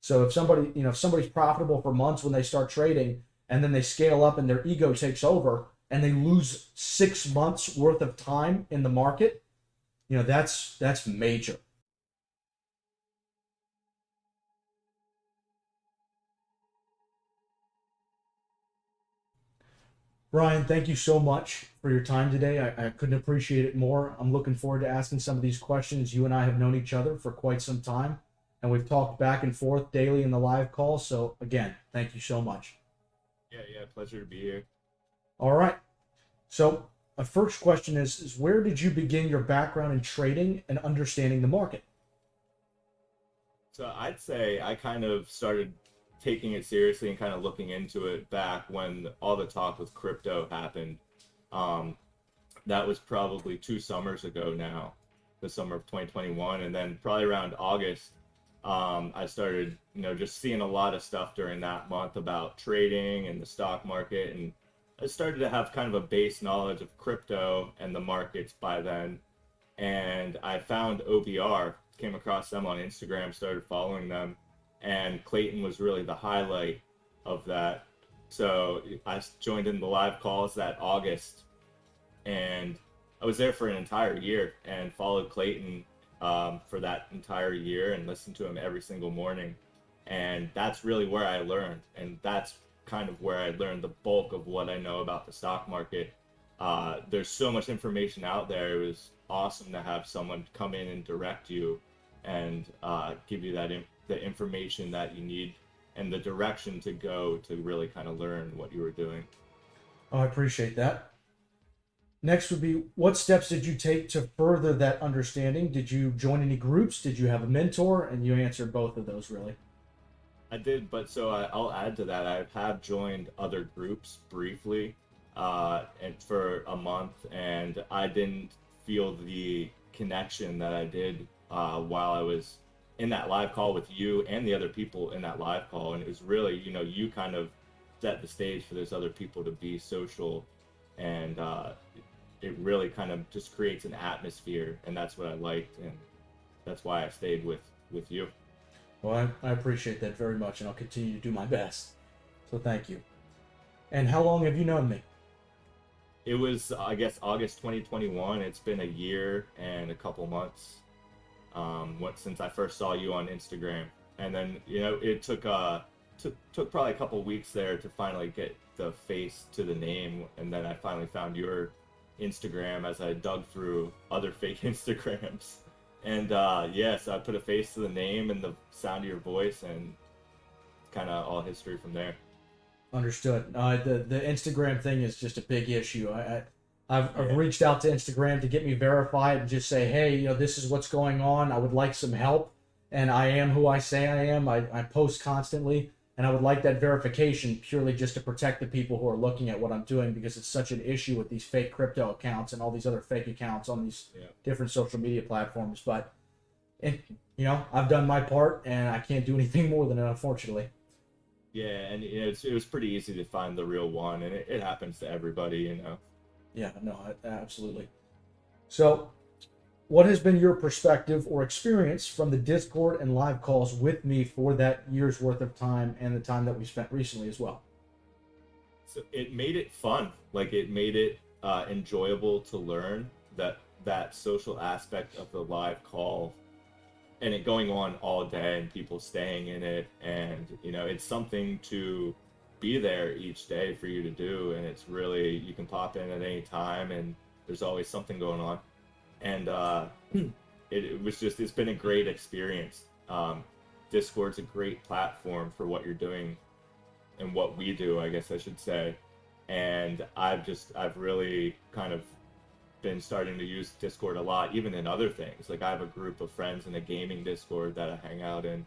So if somebody's profitable for months when they start trading, and then they scale up and their ego takes over and they lose 6 months worth of time in the market, that's major. Brian, thank you so much for your time today. I couldn't appreciate it more. I'm looking forward to asking some of these questions. You and I have known each other for quite some time, and we've talked back and forth daily in the live call. So, again, thank you so much. Yeah, pleasure to be here. All right. So, my first question is where did you begin your background in trading and understanding the market? So I'd say I kind of started taking it seriously and kind of looking into it back when all the talk with crypto happened. Um, that was probably 2 summers ago now, the summer of 2021, and then probably around August, I started, just seeing a lot of stuff during that month about trading and the stock market, and I started to have kind of a base knowledge of crypto and the markets by then. And I found OBR, came across them on Instagram, started following them, and Clayton was really the highlight of that. So I joined in the live calls that August, and I was there for an entire year and followed Clayton for that entire year and listened to him every single morning. And that's really where I learned, and that's kind of where I learned the bulk of what I know about the stock market. There's so much information out there. It was awesome to have someone come in and direct you and give you the information that you need and the direction to go to really kind of learn what you were doing. Oh, I appreciate that. Next would be what steps did you take to further that understanding? Did you join any groups? Did you have a mentor? And you answered both of those, really. I did, but I'll add to that. I have joined other groups briefly, and for a month, and I didn't feel the connection that I did while I was in that live call with you and the other people in that live call. And it was really, you kind of set the stage for those other people to be social, and it really kind of just creates an atmosphere, and that's what I liked, and that's why I stayed with you. Well, I appreciate that very much, and I'll continue to do my best. So thank you. And how long have you known me? It was, I guess, August 2021. It's been a year and a couple months since I first saw you on Instagram. And then, it took probably a couple weeks there to finally get the face to the name. And then I finally found your Instagram as I dug through other fake Instagrams. And yes, I put a face to the name and the sound of your voice, and kind of all history from there. Understood. The Instagram thing is just a big issue. I've Yeah. reached out to Instagram to get me verified and just say, hey, this is what's going on. I would like some help, and I am who I say I am. I post constantly, and I would like that verification purely just to protect the people who are looking at what I'm doing, because it's such an issue with these fake crypto accounts and all these other fake accounts on these different social media platforms. But, I've done my part, and I can't do anything more than it, unfortunately. Yeah, and it was pretty easy to find the real one, and it happens to everybody. Yeah, no, absolutely. So, what has been your perspective or experience from the Discord and live calls with me for that year's worth of time and the time that we spent recently as well? So it made it fun. Like, it made it enjoyable to learn that social aspect of the live call, and it going on all day and people staying in it, and it's something to be there each day for you to do, and it's really, you can pop in at any time and there's always something going on. And it's been a great experience. Discord's a great platform for what you're doing and what we do, I guess I should say. And I've really kind of been starting to use Discord a lot, even in other things. Like, I have a group of friends in a gaming Discord that I hang out in,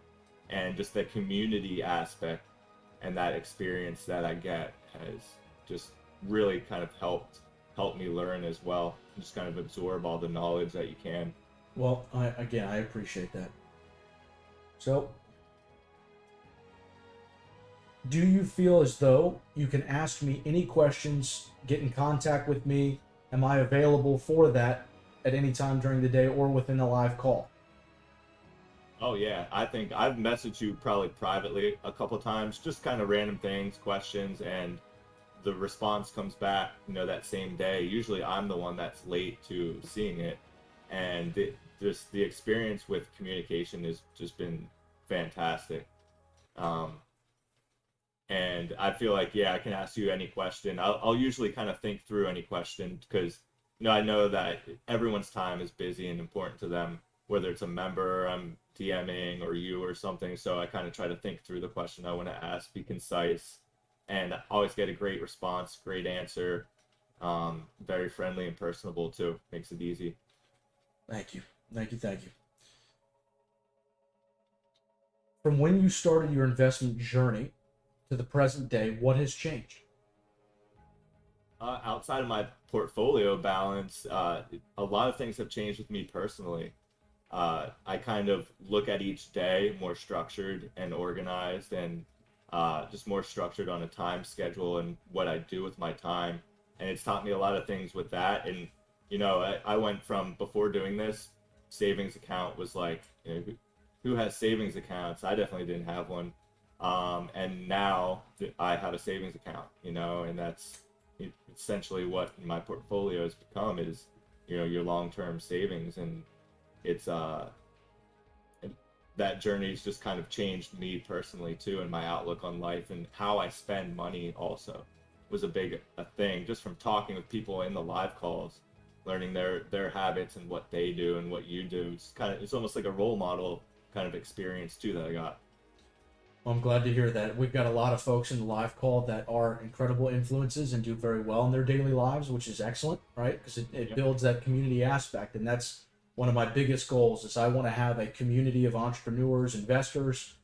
and just the community aspect and that experience that I get has just really kind of helped me learn as well. Just kind of absorb all the knowledge that you can. Well, I appreciate that. So, do you feel as though you can ask me any questions, get in contact with me? Am I available for that at any time during the day or within the live call? Oh yeah, I think I've messaged you probably privately a couple times, just kind of random things, questions, and the response comes back, that same day. Usually I'm the one that's late to seeing it, and just the experience with communication has just been fantastic. Um, and I feel like, yeah, I can ask you any question. I'll usually kind of think through any question because I know that everyone's time is busy and important to them, whether it's a member I'm DMing or you or something. So I kind of try to think through the question I want to ask, be concise, and always get a great response, great answer. Very friendly and personable too. Makes it easy. Thank you. Thank you. Thank you. From when you started your investment journey to the present day, what has changed? Outside of my portfolio balance, a lot of things have changed with me personally. I kind of look at each day more structured and organized, and just more structured on a time schedule and what I do with my time. And it's taught me a lot of things with that. And, I went from before doing this, savings account was like, who has savings accounts? I definitely didn't have one. And now I have a savings account, and that's essentially what my portfolio has become is, your long-term savings. And it's that journey's just kind of changed me personally too, and my outlook on life and how I spend money also was a thing just from talking with people in the live calls, learning their habits and what they do and what you do. It's almost like a role model kind of experience too that I got. Well, I'm glad to hear that. We've got a lot of folks in the live call that are incredible influences and do very well in their daily lives, which is excellent, right? Because it builds that community aspect, and that's one of my biggest goals is I want to have a community of entrepreneurs, investors,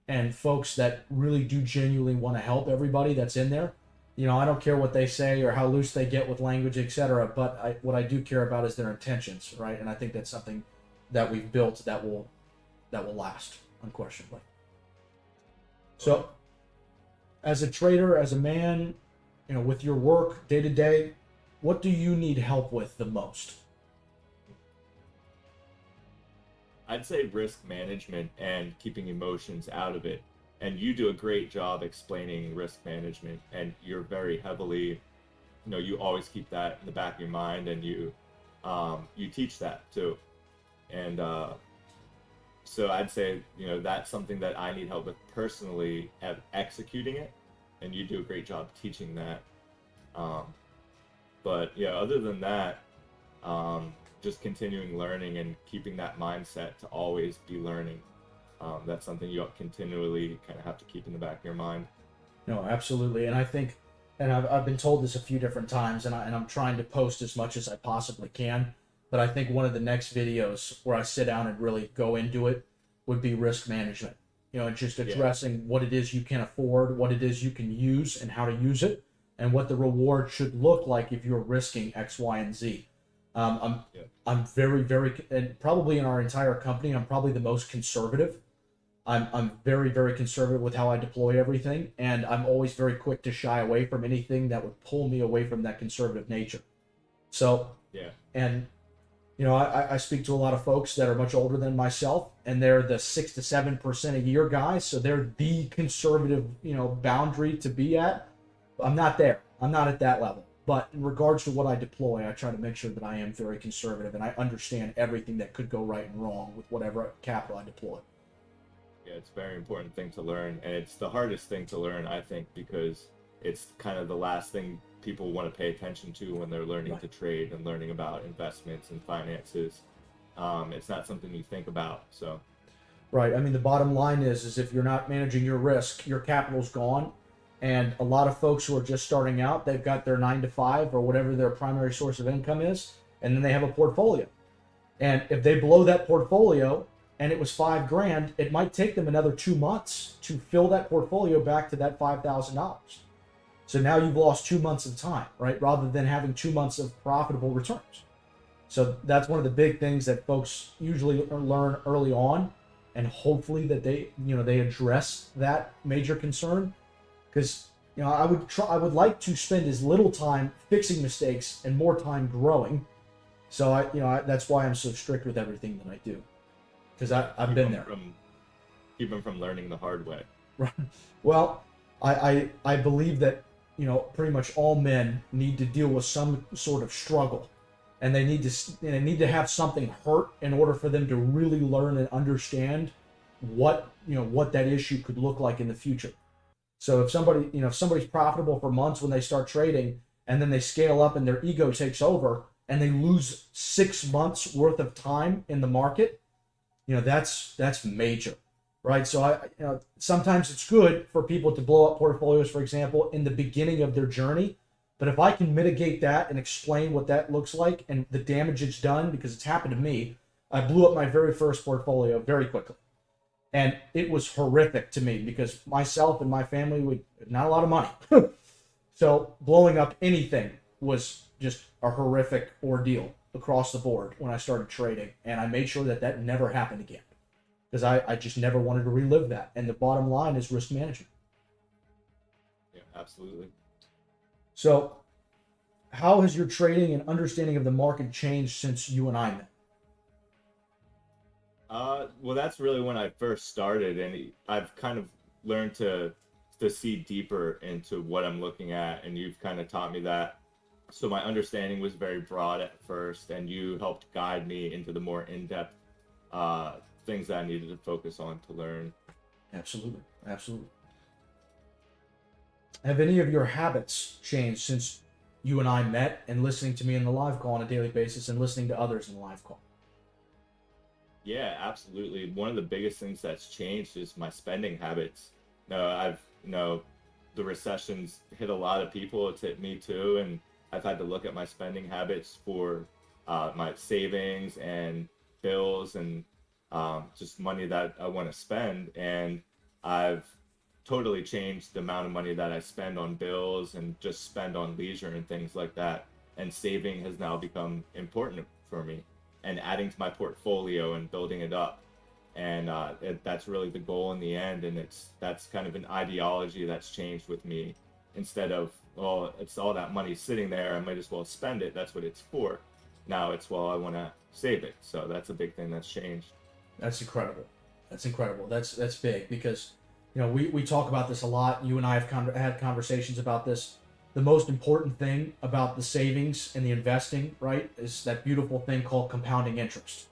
and folks that really do genuinely want to help everybody that's in there. I don't care what they say or how loose they get with language, etc. But what I do care about is their intentions, right? And I think that's something that we've built that will last, unquestionably. So, as a trader, as a man, with your work day to day, what do you need help with the most? I'd say risk management and keeping emotions out of it. And you do a great job explaining risk management, and you're very heavily, you always keep that in the back of your mind, and you teach that too. And so I'd say, that's something that I need help with personally at executing it, and you do a great job teaching that. But yeah, other than that, just continuing learning and keeping that mindset to always be learning. That's something you continually kind of have to keep in the back of your mind. No, absolutely. And I think, and I've been told this a few different times, and I'm trying to post as much as I possibly can. But I think one of the next videos where I sit down and really go into it would be risk management. And just addressing what it is you can afford, what it is you can use, and how to use it, and what the reward should look like if you're risking X, Y, and Z. I'm very, very, and probably in our entire company, I'm probably the most conservative. I'm very, very conservative with how I deploy everything, and I'm always very quick to shy away from anything that would pull me away from that conservative nature. So, and I speak to a lot of folks that are much older than myself, and they're the 6 to 7% a year guys, so they're the conservative, boundary to be at. I'm not there. I'm not at that level. But in regards to what I deploy, I try to make sure that I am very conservative and I understand everything that could go right and wrong with whatever capital I deploy. Yeah, it's a very important thing to learn, and it's the hardest thing to learn, I think, because it's kind of the last thing people want to pay attention to when they're learning to trade and learning about investments and finances. It's not something you think about. So, right. I mean, the bottom line is if you're not managing your risk, your capital's gone. And a lot of folks who are just starting out, they've got their 9 to 5 or whatever their primary source of income is, and then they have a portfolio. And if they blow that portfolio and it was $5,000, it might take them another 2 months to fill that portfolio back to that $5,000. So now you've lost 2 months of time, right? Rather than having 2 months of profitable returns. So that's one of the big things that folks usually learn early on, and hopefully that they address that major concern. Because I would like to spend as little time fixing mistakes and more time growing. So that's why I'm so strict with everything that I do. because Yeah, I've been there. Keep them from learning the hard way. Right. Well, I believe that, pretty much all men need to deal with some sort of struggle, and they need to have something hurt in order for them to really learn and understand what that issue could look like in the future. So if somebody's profitable for months when they start trading, and then they scale up and their ego takes over and they lose 6 months worth of time in the market, that's major. Right. So sometimes it's good for people to blow up portfolios, for example, in the beginning of their journey. But if I can mitigate that and explain what that looks like and the damage it's done, because it's happened to me, I blew up my very first portfolio very quickly. And it was horrific to me because myself and my family, we not a lot of money. So blowing up anything was just a horrific ordeal across the board when I started trading. And I made sure that never happened again, because I just never wanted to relive that. And the bottom line is risk management. Yeah, absolutely. So how has your trading and understanding of the market changed since you and I met? Well, that's really when I first started, and I've kind of learned to see deeper into what I'm looking at, and you've kind of taught me that. So my understanding was very broad at first, and you helped guide me into the more in-depth things that I needed to focus on to learn. Absolutely. Absolutely. Have any of your habits changed since you and I met and listening to me in the live call on a daily basis and listening to others in the live call? Yeah, absolutely. One of the biggest things that's changed is my spending habits. The recessions hit a lot of people. It's hit me too, and I've had to look at my spending habits for my savings and bills and just money that I want to spend. And I've totally changed the amount of money that I spend on bills and just spend on leisure and things like that. And saving has now become important for me, and adding to my portfolio and building it up. And that's really the goal in the end. And that's kind of an ideology that's changed with me. Instead of, well, it's all that money sitting there, I might as well spend it. That's what it's for. Now it's, well, I want to save it. So that's a big thing that's changed. That's incredible. That's incredible. That's big because, we talk about this a lot. You and I have had conversations about this. The most important thing about the savings and the investing, right, is that beautiful thing called compounding interest.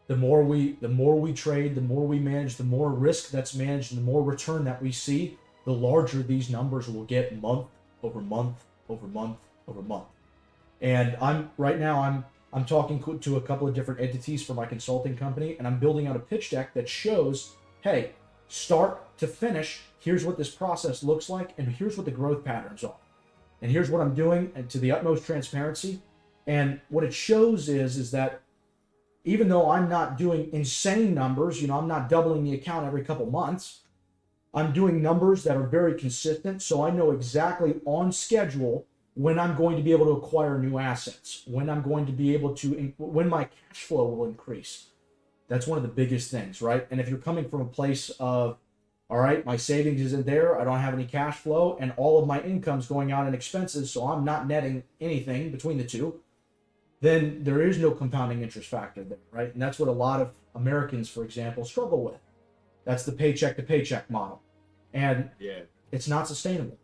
The more we trade, the more we manage, the more risk that's managed, and the more return that we see, the larger these numbers will get month over month over month over month. And I'm talking to a couple of different entities for my consulting company, and I'm building out a pitch deck that shows, hey, start to finish, here's what this process looks like, and here's what the growth patterns are. And here's what I'm doing, and to the utmost transparency. And what it shows is that even though I'm not doing insane numbers, I'm not doubling the account every couple months, I'm doing numbers that are very consistent, so I know exactly on schedule when I'm going to be able to acquire new assets, when I'm going to be able to, when my cash flow will increase. That's one of the biggest things, right? And if you're coming from a place of, all right, my savings isn't there, I don't have any cash flow, and all of my income's going out in expenses, so I'm not netting anything between the two, then there is no compounding interest factor there, right? And that's what a lot of Americans, for example, struggle with. That's the paycheck to paycheck model. And Yeah. it's not sustainable.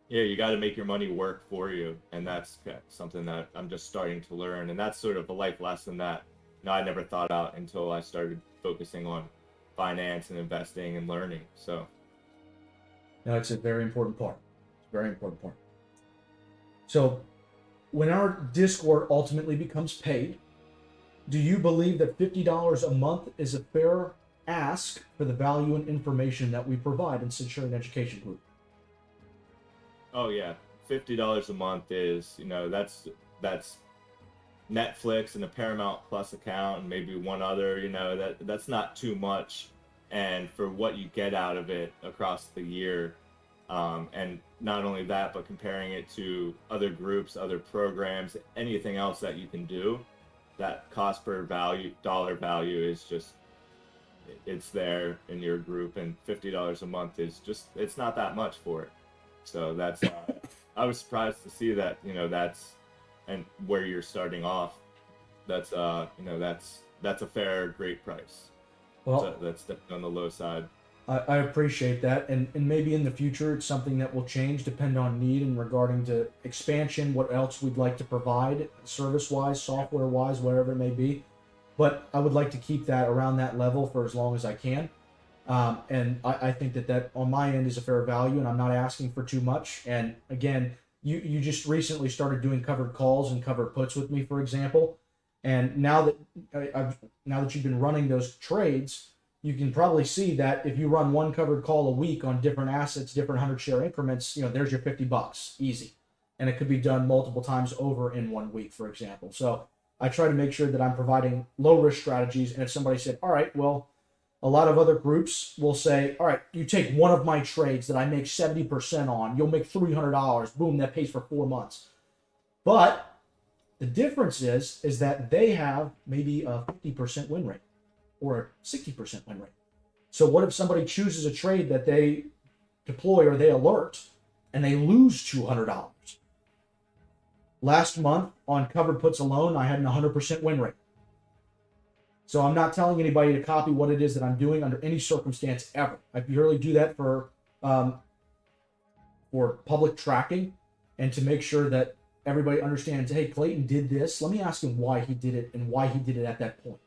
Yeah, you got to make your money work for you. And that's something that I'm just starting to learn. And that's sort of a life lesson that I never thought out until I started focusing on finance and investing and learning. So, No, it's a very important part. Very important part. So, when our Discord ultimately becomes paid, do you believe that $50 a month is a fair ask for the value and information that we provide in Centurion Education Group? oh yeah, $50 a month is, that's Netflix and a Paramount Plus account and maybe one other, that's not too much. And for what you get out of it across the year, and not only that, but comparing it to other groups, other programs, anything else that you can do, that cost per dollar value is just, it's there in your group, and $50 a month is just, it's not that much for it. So that's, I was surprised to see that, that's, and where you're starting off, that's that's a fair, great price. Well, So that's definitely on the low side. I appreciate that, and maybe in the future it's something that will change, depend on need and regarding to expansion, what else we'd like to provide, service-wise, software-wise, whatever it may be. But I would like to keep that around that level for as long as I can. And I think that on my end is a fair value, and I'm not asking for too much. And again, you just recently started doing covered calls and covered puts with me, for example. And now that you've been running those trades, you can probably see that if you run one covered call a week on different assets, different 100-share increments, there's your $50 easy. And it could be done multiple times over in 1 week, for example. So I try to make sure that I'm providing low risk strategies. And if somebody said, all right, well, a lot of other groups will say, all right, you take one of my trades that I make 70% on, you'll make $300. Boom, that pays for 4 months. But the difference is that they have maybe a 50% win rate or a 60% win rate. So what if somebody chooses a trade that they deploy or they alert and they lose $200? Last month on covered puts alone, I had an 100% win rate. So I'm not telling anybody to copy what it is that I'm doing under any circumstance ever. I purely do that for public tracking and to make sure that everybody understands, hey, Clayton did this. Let me ask him why he did it and why he did it at that point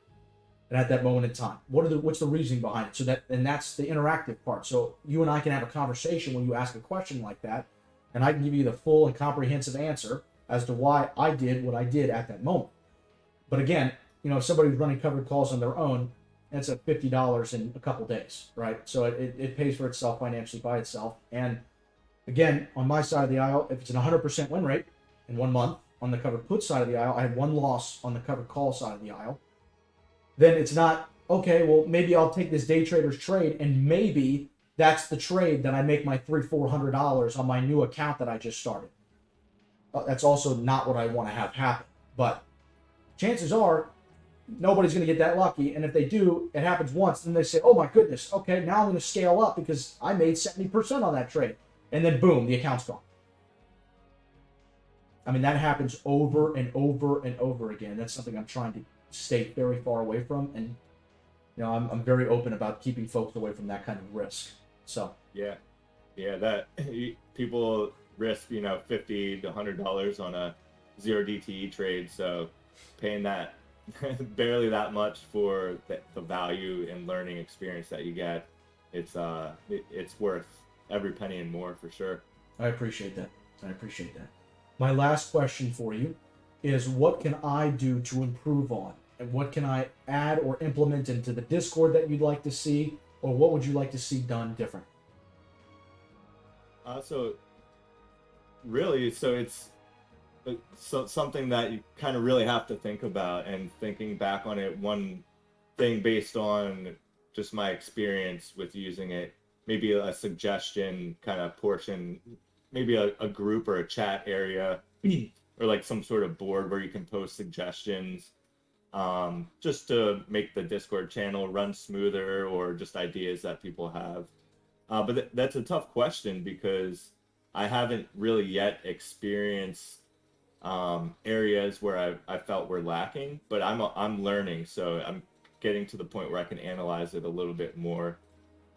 and at that moment in time. What's the reasoning behind it? And that's the interactive part. So you and I can have a conversation when you ask a question like that, and I can give you the full and comprehensive answer as to why I did what I did at that moment. But again, if somebody's running covered calls on their own, that's at $50 in a couple days, right? So it pays for itself financially by itself. And again, on my side of the aisle, if it's an 100% win rate in 1 month on the covered put side of the aisle, I had one loss on the covered call side of the aisle, then it's not, okay, well, maybe I'll take this day trader's trade and maybe that's the trade that I make my $300-400 on my new account that I just started. That's also not what I want to have happen. But chances are nobody's going to get that lucky. And if they do, it happens once. Then they say, oh my goodness, okay, now I'm going to scale up because I made 70% on that trade. And then boom, the account's gone. I mean, that happens over and over and over again. That's something I'm trying to stay very far away from. And, I'm very open about keeping folks away from that kind of risk. So. Yeah, that people risk, $50 to $100 on a 0 DTE trade. So paying that barely that much for the value and learning experience that you get, it's worth every penny and more for sure. I appreciate that. My last question for you is, what can I do to improve on? And what can I add or implement into the Discord that you'd like to see? Or what would you like to see done different? It's something that you kind of really have to think about. And thinking back on it, one thing based on just my experience with using it, maybe a suggestion kind of portion, maybe a group or a chat area or like some sort of board where you can post suggestions, just to make the Discord channel run smoother, or just ideas that people have. But that's a tough question because I haven't really yet experienced areas where I felt were lacking, but I'm learning, so I'm getting to the point where I can analyze it a little bit more.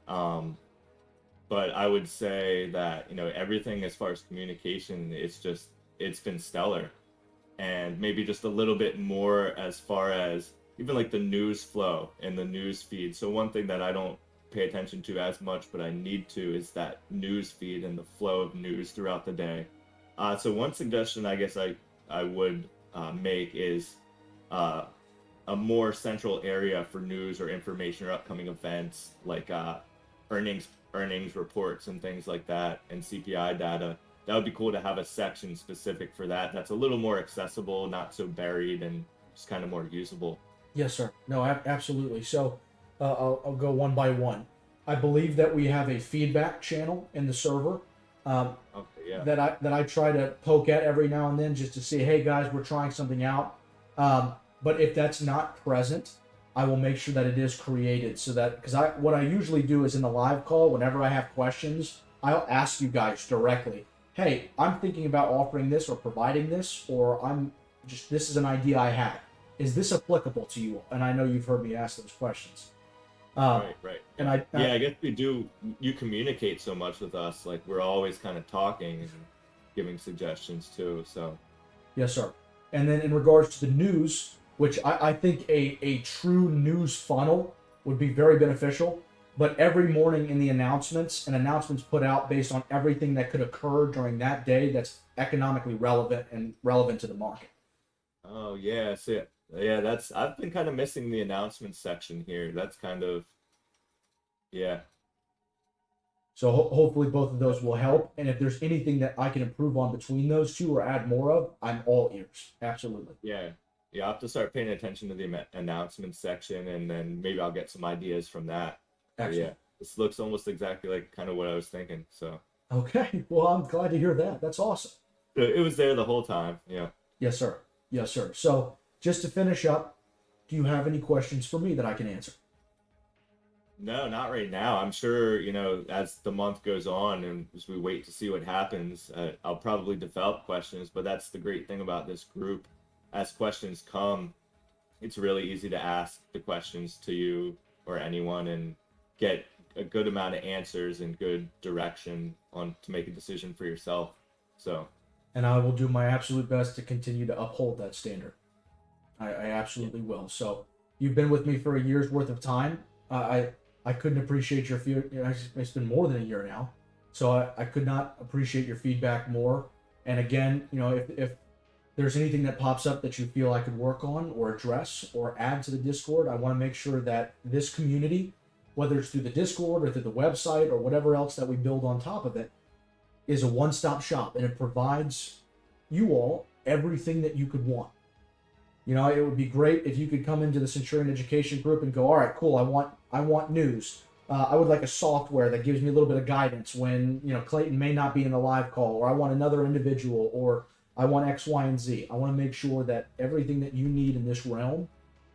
But I would say that everything as far as communication, it's been stellar, and maybe just a little bit more as far as even like the news flow and the news feed. So one thing that I don't pay attention to as much, but I need to, is that news feed and the flow of news throughout the day. So one suggestion I guess I would make is a more central area for news or information or upcoming events, like earnings reports and things like that, and CPI data. That would be cool to have a section specific for that. That's a little more accessible, not so buried, and just kind of more usable. Yes, sir. No, absolutely. So I'll go one by one. I believe that we have a feedback channel in the server. That I try to poke at every now and then just to see, hey guys, we're trying something out. But if that's not present, I will make sure that it is created, so that, because what I usually do is in the live call, whenever I have questions, I'll ask you guys directly, hey, I'm thinking about offering this or providing this, or this is an idea I had. is this applicable to you? And I know you've heard me ask those questions. Right. And Yeah, I guess we do. You communicate so much with us. Like we're always kind of talking and giving suggestions too. So yes, sir. And then in regards to the news, which I think a true news funnel would be very beneficial. But every morning in the announcements, an announcement's put out based on everything that could occur during that day that's economically relevant and relevant to the market. oh yeah, so yeah, that's I've been kind of missing the announcement section here. That's kind of yeah. So hopefully both of those will help. And if there's anything that I can improve on between those two or add more of, I'm all ears. Absolutely. Yeah. Yeah, I'll have to start paying attention to the announcement section, and then maybe I'll get some ideas from that. But yeah, Excellent. this looks almost exactly like kind of what I was thinking. So Okay. Well, I'm glad to hear that. That's awesome. it was there the whole time. Yeah. Yes, sir. Yes, sir. So just to finish up, do you have any questions for me that I can answer? No, not right now. I'm sure, as the month goes on and as we wait to see what happens, I'll probably develop questions. But that's the great thing about this group. As questions come, it's really easy to ask the questions to you or anyone and get a good amount of answers and good direction on to make a decision for yourself. So, And I will do my absolute best to continue to uphold that standard. I absolutely will. So you've been with me for a year's worth of time. I couldn't appreciate your feedback. It's been more than a year now, so I could not appreciate your feedback more. And again, if there's anything that pops up that you feel I could work on or address or add to the Discord, I want to make sure that this community, whether it's through the Discord or through the website or whatever else that we build on top of it, is a one-stop shop, and it provides you all everything that you could want. It would be great if you could come into the Centurion Education Group and go, all right, cool. I want news. I would like a software that gives me a little bit of guidance when Clayton may not be in the live call, or I want another individual, or I want X, Y, and Z. I want to make sure that everything that you need in this realm,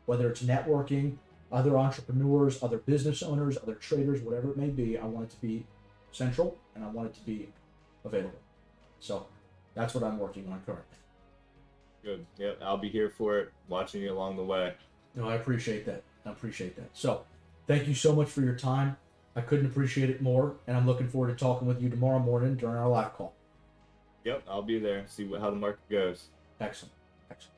whether it's networking, other entrepreneurs, other business owners, other traders, whatever it may be, I want it to be central and I want it to be available. So that's what I'm working on currently. good. Yep, I'll be here for it, watching you along the way. No, I appreciate that. So thank you so much for your time. I couldn't appreciate it more, and I'm looking forward to talking with you tomorrow morning during our live call. Yep, I'll be there. See how the market goes. Excellent. Excellent.